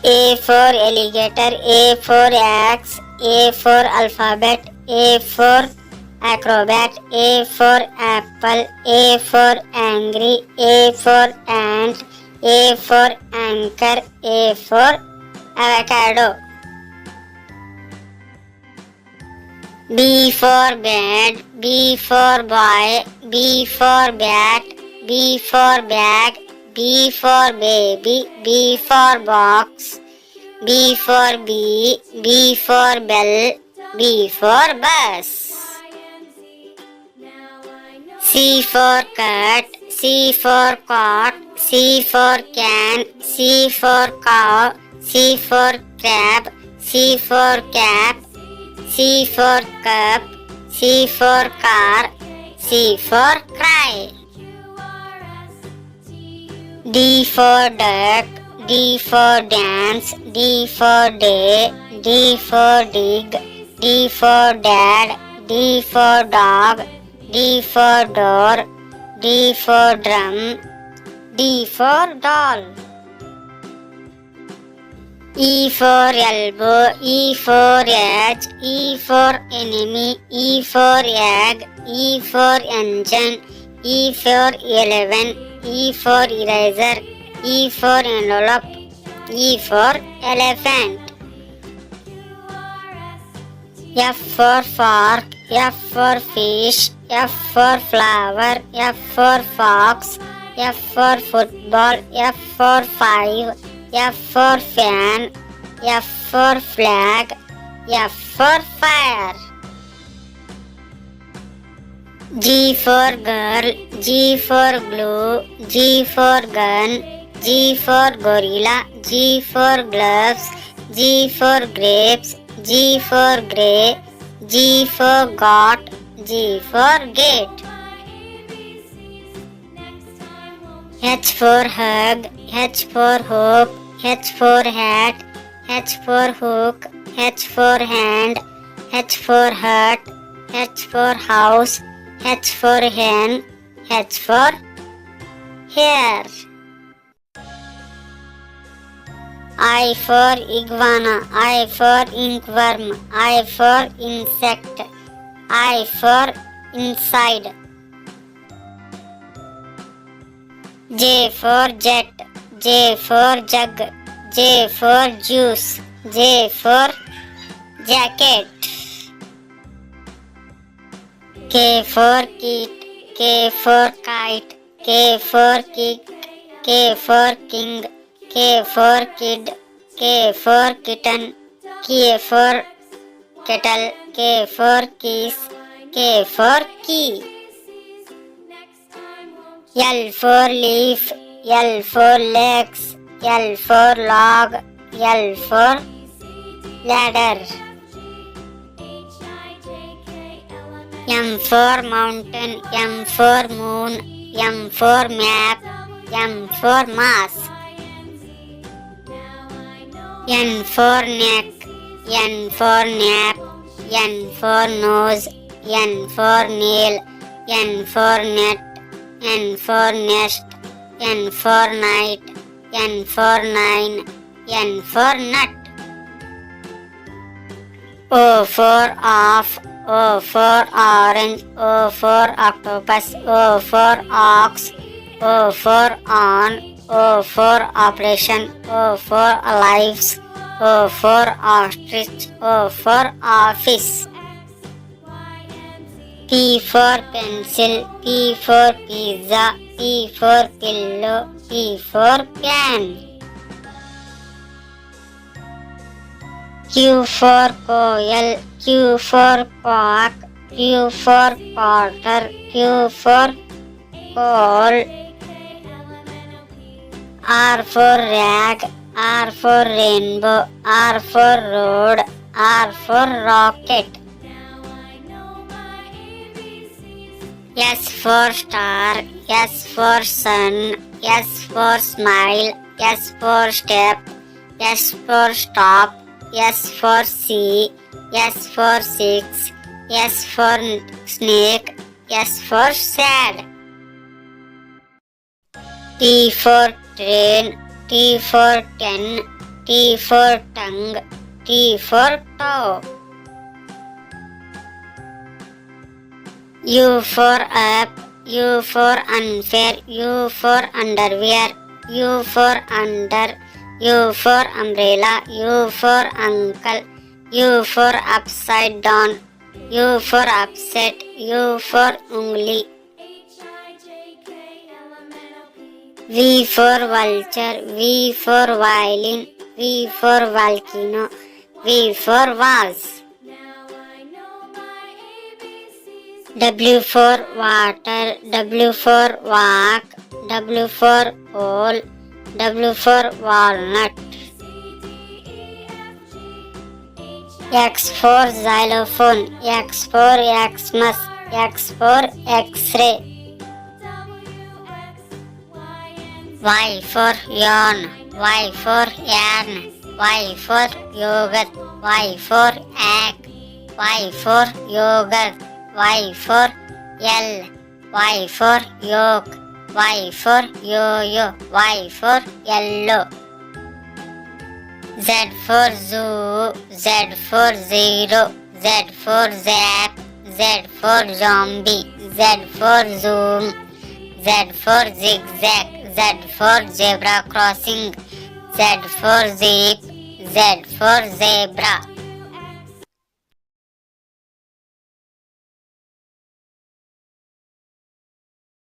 A for alligator, A for axe, A for alphabet, A for acrobat, A for apple, A for angry, A for ant, A for anchor, A for avocado. B for bed, B for boy, B for bat, B for bag, B for baby, B for box, B for bee, B for bell, B for bus. C for cat, C for cot, C for can, C for cow, C for crab, C for cap, C for cup, C for car, C for cry. D for duck, D for dance, D for day, D for dig, D for dad, D for dog, D for door, D for drum, D for doll. E for elbow, E for edge, E for enemy, E for egg, E for engine, E for 11, E for eraser, E for envelope, E for elephant. F for fork, F for fish, F for flower, F for fox, F for football, F for 5, F for fan, F for flag, F for fire. G for girl, G for glue, G for gun, G for gorilla, G for gloves, G for grapes, G for grey, G for goat, G for gate. H for hug, H for hope, H for hat, H for hook, H for hand, H for hut, H for house, H for hen, H for hair. I for iguana, I for inchworm, I for insect, I for inside. J for jet, J for jug, J for juice, J for jacket. K for kit, K for kite, K for kick, K for king, K for kid, K for kitten, K for kettle, K for keys, K for key. L for leaf, L for legs, L for log, L for ladder. M for mountain, M for moon, M for map, M for mask. N for neck, N for nap, N for nose, N for nail, N for net, N for nest, N for night, N for nine, N for nut. O for off, O for orange, O for octopus, O for ox, O for on, O for operation, O for lives, O for ostrich, O for office. P for pencil, P for pizza, P for pillow, P for pan. Q for coil, Q for quack, Q for quarter, Q for coal. R for rag, R for rainbow, R for road, R for rocket. S for star, S for sun, S for smile, S for step, S for stop, S for sea, S for six, S for snake, S for sad. T for train, T for 10, T for tongue, T for toe. U for up, U for unfair, U for underwear, U for under, U for umbrella, U for uncle, U for upside down, U for upset, U for ungli. V for vulture, V for violin, V for volcano, V for vase. W for water, W for walk, W for whole, W for walnut. X for xylophone, X for Xmas, X for X-ray. Y for yarn, Y for yarn, Y for yogurt, Y for egg, Y for yogurt, Y for L, Y for yolk, Y for yo-yo, Y for yellow. Z for zoo, Z for zero, Z for zap, Z for zombie, Z for zoom, Z for zigzag, Z for zebra crossing, Z for zip, Z for zebra.